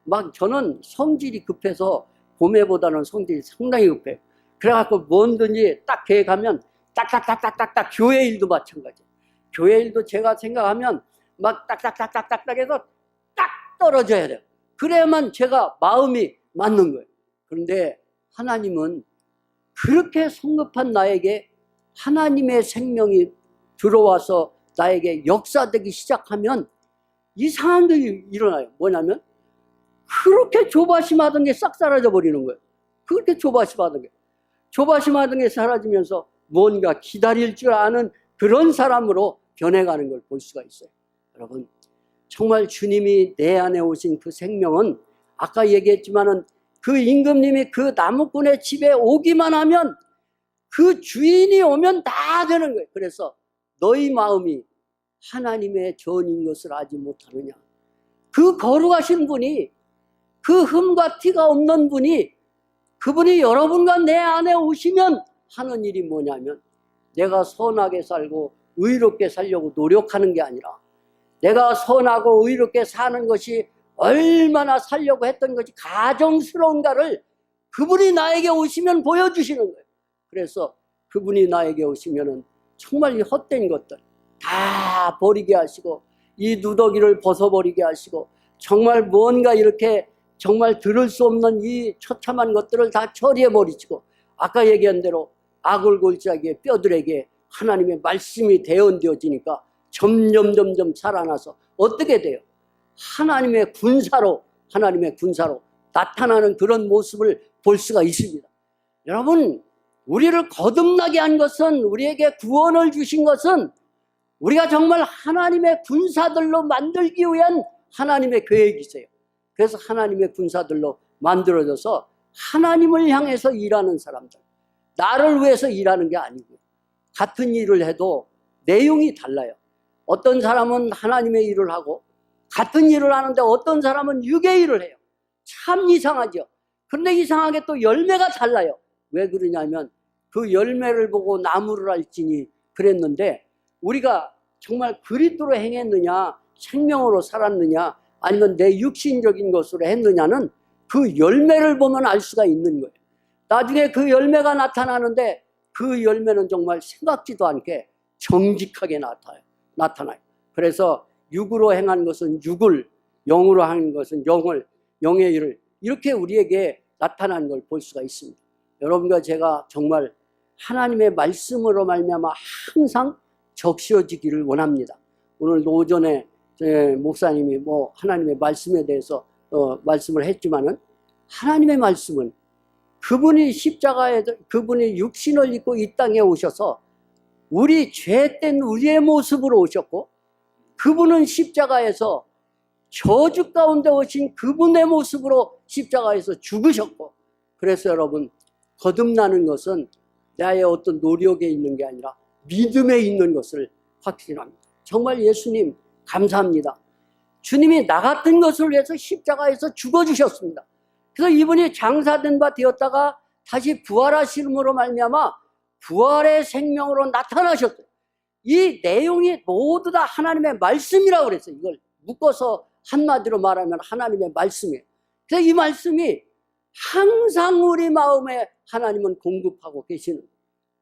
막 저는 성질이 급해서 봄에보다는 성질이 상당히 급해요. 그래갖고 뭐든지 딱 계획하면 딱딱딱딱딱딱. 교회 일도 마찬가지예요. 교회 일도 제가 생각하면 막 딱딱딱딱딱 해서 딱 떨어져야 돼요. 그래야만 제가 마음이 맞는 거예요. 그런데 하나님은 그렇게 성급한 나에게 하나님의 생명이 들어와서 나에게 역사되기 시작하면 이상한 일이 일어나요. 뭐냐면 그렇게 조바심하던 게 싹 사라져 버리는 거예요. 그렇게 조바심하던 게 사라지면서 뭔가 기다릴 줄 아는 그런 사람으로 변해가는 걸 볼 수가 있어요. 여러분, 정말 주님이 내 안에 오신 그 생명은 아까 얘기했지만은 그 임금님이 그 나무꾼의 집에 오기만 하면 그 주인이 오면 다 되는 거예요. 그래서 너희 마음이 하나님의 전인 것을 알지 못하느냐. 그 거룩하신 분이, 그 흠과 티가 없는 분이, 그분이 여러분과 내 안에 오시면 하는 일이 뭐냐면 내가 선하게 살고 의롭게 살려고 노력하는 게 아니라 내가 선하고 의롭게 사는 것이 얼마나 살려고 했던 것이 가정스러운가를 그분이 나에게 오시면 보여주시는 거예요. 그래서 그분이 나에게 오시면은 정말 이 헛된 것들 다 버리게 하시고 이 누더기를 벗어버리게 하시고 정말 뭔가 이렇게 정말 들을 수 없는 이 처참한 것들을 다 처리해버리시고 아까 얘기한 대로 악을 골짜기에 뼈들에게 하나님의 말씀이 대언되어지니까 점점 살아나서 어떻게 돼요? 하나님의 군사로 나타나는 그런 모습을 볼 수가 있습니다. 여러분, 우리를 거듭나게 한 것은, 우리에게 구원을 주신 것은 우리가 정말 하나님의 군사들로 만들기 위한 하나님의 계획이세요. 그래서 하나님의 군사들로 만들어져서 하나님을 향해서 일하는 사람들, 나를 위해서 일하는 게 아니고요. 같은 일을 해도 내용이 달라요. 어떤 사람은 하나님의 일을 하고 같은 일을 하는데 어떤 사람은 육의 일을 해요. 참 이상하죠. 그런데 이상하게 또 열매가 달라요. 왜 그러냐면 그 열매를 보고 나무를 알지니 그랬는데 우리가 정말 그리스도로 행했느냐, 생명으로 살았느냐, 아니면 내 육신적인 것으로 했느냐는 그 열매를 보면 알 수가 있는 거예요. 나중에 그 열매가 나타나는데 그 열매는 정말 생각지도 않게 정직하게 나타나요. 그래서 육으로 행한 것은 육을, 영으로 하는 것은 영을, 영의 일을 이렇게 우리에게 나타나는 걸 볼 수가 있습니다. 여러분과 제가 정말 하나님의 말씀으로 말미암아 항상 적셔지기를 원합니다. 오늘 오전에 목사님이 하나님의 말씀에 대해서 말씀을 했지만은 하나님의 말씀은 그분이 십자가에 그분이 육신을 입고 이 땅에 오셔서 우리 죄된 우리의 모습으로 오셨고 그분은 십자가에서 저주 가운데 오신 그분의 모습으로 십자가에서 죽으셨고 그래서 여러분 거듭나는 것은 나의 어떤 노력에 있는 게 아니라 믿음에 있는 것을 확신합니다. 정말 예수님 감사합니다. 주님이 나 같은 것을 위해서 십자가에서 죽어주셨습니다. 그래서 이분이 장사된 바 되었다가 다시 부활하심으로 말미암아 부활의 생명으로 나타나셨어요. 이 내용이 모두 다 하나님의 말씀이라고 그랬어요. 이걸 묶어서 한마디로 말하면 하나님의 말씀이에요. 그래서 이 말씀이 항상 우리 마음에 하나님은 공급하고 계시는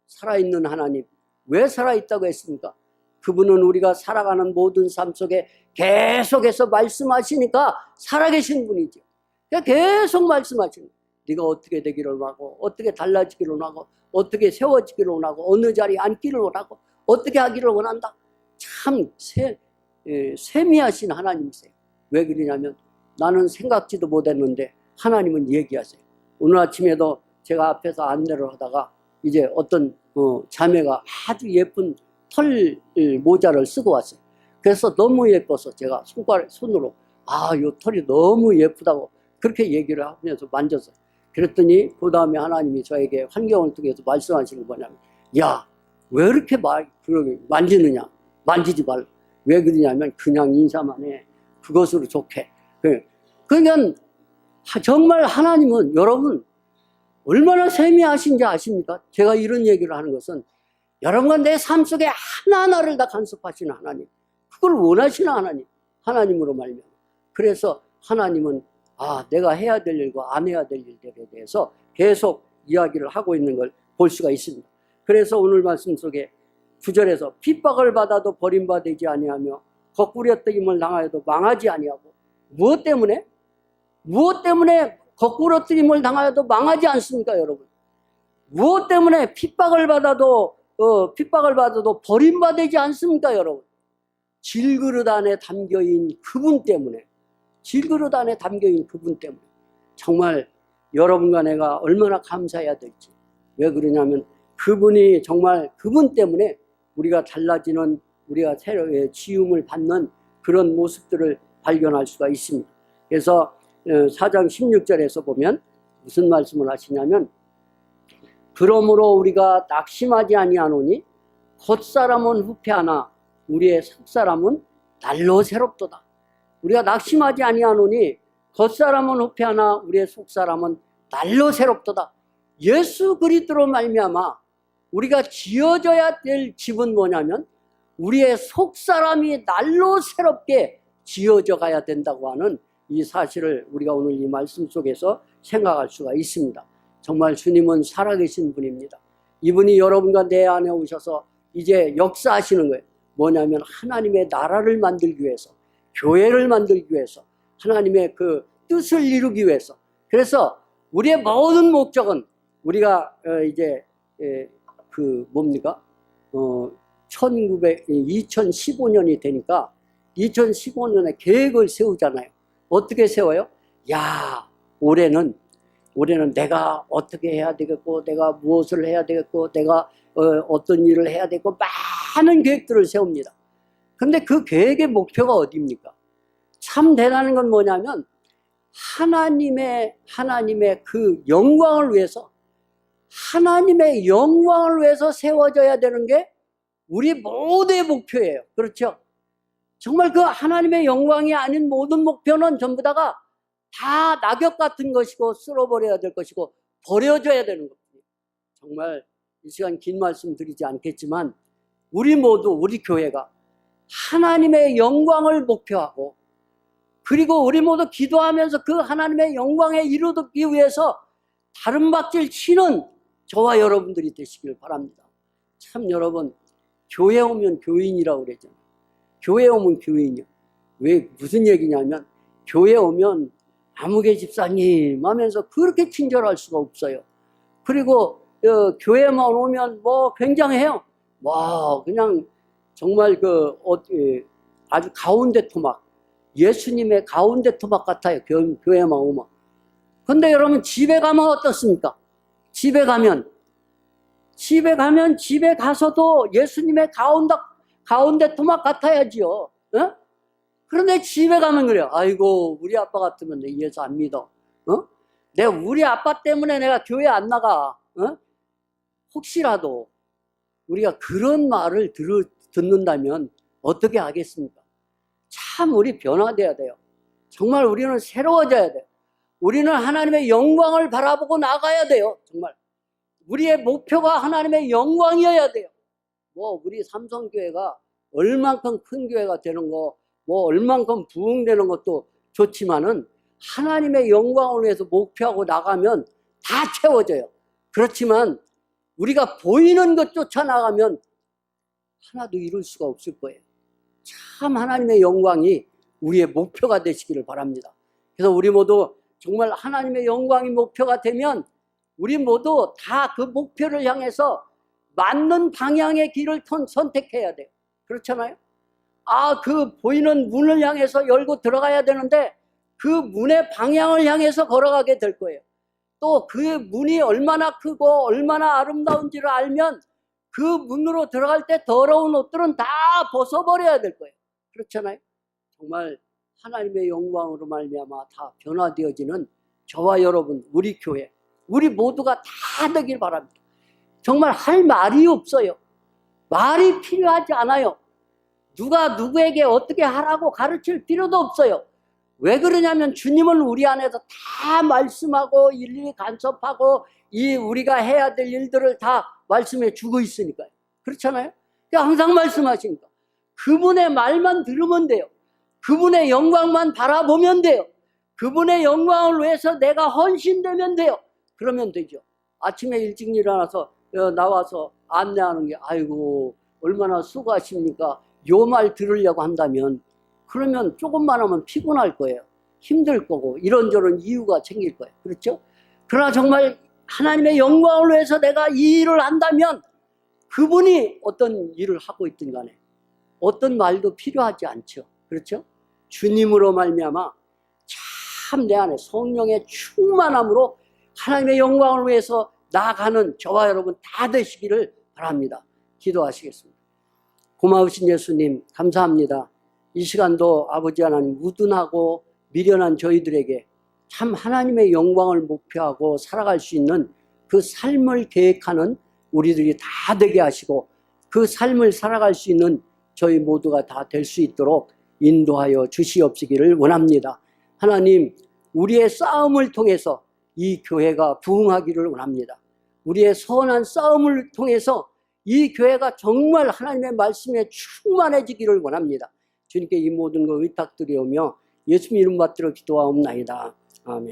살아있는 하나님. 왜 살아있다고 했습니까? 그분은 우리가 살아가는 모든 삶 속에 계속해서 말씀하시니까 살아계신 분이죠. 계속 말씀하시는 거예요. 네가 어떻게 되기를 원하고 어떻게 달라지기를 원하고 어떻게 세워지기를 원하고 어느 자리에 앉기를 원하고 어떻게 하기를 원한다. 참 세미하신 하나님이세요. 왜 그러냐면 나는 생각지도 못했는데 하나님은 얘기하세요. 오늘 아침에도 제가 앞에서 안내를 하다가 이제 어떤 자매가 아주 예쁜 털 모자를 쓰고 왔어요. 그래서 너무 예뻐서 제가 손으로 이 털이 너무 예쁘다고 그렇게 얘기를 하면서 만졌어요. 그랬더니 그 다음에 하나님이 저에게 환경을 통해서 말씀하시는 거 뭐냐면, 야, 왜 이렇게 만지느냐? 만지지 말라. 왜 그러냐면 그냥 인사만 해. 그것으로 좋게. 그러니까 정말 하나님은 여러분 얼마나 세미하신지 아십니까? 제가 이런 얘기를 하는 것은 여러분과 내 삶 속에 하나하나를 다 간섭하시는 하나님, 그걸 원하시는 하나님, 하나님으로 말미암아. 그래서 하나님은 내가 해야 될 일과 안 해야 될 일들에 대해서 계속 이야기를 하고 있는 걸 볼 수가 있습니다. 그래서 오늘 말씀 속에 9절에서 핍박을 받아도 버림받지 아니하며 거꾸러뜨림을 당하여도 망하지 아니하고, 무엇 때문에 거꾸러뜨림을 당하여도 망하지 않습니까, 여러분? 무엇 때문에 핍박을 받아도 버림받지 않습니까, 여러분? 질그릇 안에 담겨있는 그분 때문에, 정말 여러분과 내가 얼마나 감사해야 될지. 왜 그러냐면 그분이 정말 그분 때문에 우리가 달라지는, 우리가 새로의 지음을 받는 그런 모습들을 발견할 수가 있습니다. 그래서 4장 16절에서 보면 무슨 말씀을 하시냐면, 그러므로 우리가 낙심하지 아니하노니 겉사람은 후패하나 우리의 속사람은 날로 새롭도다. 우리가 낙심하지 아니하노니 겉사람은 후패하나 우리의 속사람은 날로 새롭도다. 예수 그리스도로 말미암아 우리가 지어져야 될 집은 뭐냐면 우리의 속사람이 날로 새롭게 지어져 가야 된다고 하는 이 사실을 우리가 오늘 이 말씀 속에서 생각할 수가 있습니다. 정말 주님은 살아계신 분입니다. 이분이 여러분과 내 안에 오셔서 이제 역사하시는 거예요. 뭐냐면 하나님의 나라를 만들기 위해서, 교회를 만들기 위해서, 하나님의 그 뜻을 이루기 위해서. 그래서 우리의 모든 목적은 우리가 이제 그 뭡니까? 2015년이 되니까 2015년에 계획을 세우잖아요. 어떻게 세워요? 야, 올해는 내가 어떻게 해야 되겠고, 내가 무엇을 해야 되겠고, 내가 어떤 일을 해야 되고, 많은 계획들을 세웁니다. 근데 그 계획의 목표가 어디입니까? 참 대단한 건 뭐냐면 하나님의 그 영광을 위해서, 하나님의 영광을 위해서 세워져야 되는 게 우리 모두의 목표예요. 그렇죠? 정말 그 하나님의 영광이 아닌 모든 목표는 전부 다가 다 낙엽 같은 것이고 쓸어버려야 될 것이고 버려져야 되는 겁니다. 정말 이 시간 긴 말씀 드리지 않겠지만 우리 모두, 우리 교회가 하나님의 영광을 목표하고, 그리고 우리 모두 기도하면서 그 하나님의 영광에 이르기 위해서 다른 박질 치는 저와 여러분들이 되시길 바랍니다. 참 여러분, 교회 오면 교인이라고 그러잖아요. 교회 오면 교인이요. 왜, 무슨 얘기냐면 교회 오면 아무개 집사님 하면서 그렇게 친절할 수가 없어요. 그리고 교회만 오면 뭐 굉장해요. 와, 그냥 정말 아주 가운데 토막, 예수님의 가운데 토막 같아요. 교회만 오면. 근데 여러분 집에 가면 어떻습니까? 집에 가서도 예수님의 가운데 토막 같아야지요. 어? 그런데 집에 가면 그래요. 아이고, 우리 아빠 같으면 내 예수 안 믿어. 내가 우리 아빠 때문에 내가 교회 안 나가. 혹시라도 우리가 그런 말을 듣는다면 어떻게 하겠습니까? 참 우리 변화돼야 돼요. 정말 우리는 새로워져야 돼요. 우리는 하나님의 영광을 바라보고 나가야 돼요. 정말 우리의 목표가 하나님의 영광이어야 돼요. 뭐 우리 삼성교회가 얼만큼 큰 교회가 되는 거, 뭐 얼만큼 부흥되는 것도 좋지만은 하나님의 영광을 위해서 목표하고 나가면 다 채워져요. 그렇지만 우리가 보이는 것 쫓아나가면 하나도 이룰 수가 없을 거예요. 참 하나님의 영광이 우리의 목표가 되시기를 바랍니다. 그래서 우리 모두 정말 하나님의 영광이 목표가 되면 우리 모두 다 그 목표를 향해서 맞는 방향의 길을 선택해야 돼요. 그렇잖아요? 그 보이는 문을 향해서 열고 들어가야 되는데 그 문의 방향을 향해서 걸어가게 될 거예요. 또 그 문이 얼마나 크고 얼마나 아름다운지를 알면 그 문으로 들어갈 때 더러운 옷들은 다 벗어버려야 될 거예요. 그렇잖아요? 정말 하나님의 영광으로 말미암아 다 변화되어지는 저와 여러분, 우리 교회, 우리 모두가 다 되길 바랍니다. 정말 할 말이 없어요. 말이 필요하지 않아요. 누가 누구에게 어떻게 하라고 가르칠 필요도 없어요. 왜 그러냐면 주님은 우리 안에서 다 말씀하고 일일이 간섭하고 우리가 해야 될 일들을 다 말씀해 주고 있으니까요. 그렇잖아요? 항상 말씀하시니까 그분의 말만 들으면 돼요. 그분의 영광만 바라보면 돼요. 그분의 영광을 위해서 내가 헌신되면 돼요. 그러면 되죠. 아침에 일찍 일어나서 나와서 안내하는 게 아이고 얼마나 수고하십니까? 요 말 들으려고 한다면 그러면 조금만 하면 피곤할 거예요. 힘들 거고 이런저런 이유가 생길 거예요. 그렇죠? 그러나 정말 하나님의 영광을 위해서 내가 이 일을 한다면 그분이 어떤 일을 하고 있든 간에 어떤 말도 필요하지 않죠. 그렇죠? 주님으로 말미암아 참 내 안에 성령의 충만함으로 하나님의 영광을 위해서 나아가는 저와 여러분 다 되시기를 바랍니다. 기도하시겠습니다. 고마우신 예수님 감사합니다. 이 시간도 아버지 하나님 무둔하고 미련한 저희들에게 참 하나님의 영광을 목표하고 살아갈 수 있는 그 삶을 계획하는 우리들이 다 되게 하시고 그 삶을 살아갈 수 있는 저희 모두가 다 될 수 있도록 인도하여 주시옵시기를 원합니다. 하나님, 우리의 싸움을 통해서 이 교회가 부흥하기를 원합니다. 우리의 선한 싸움을 통해서 이 교회가 정말 하나님의 말씀에 충만해지기를 원합니다. 주님께 이 모든 걸 의탁드리오며 예수님 이름 받들어 기도하옵나이다. 아멘.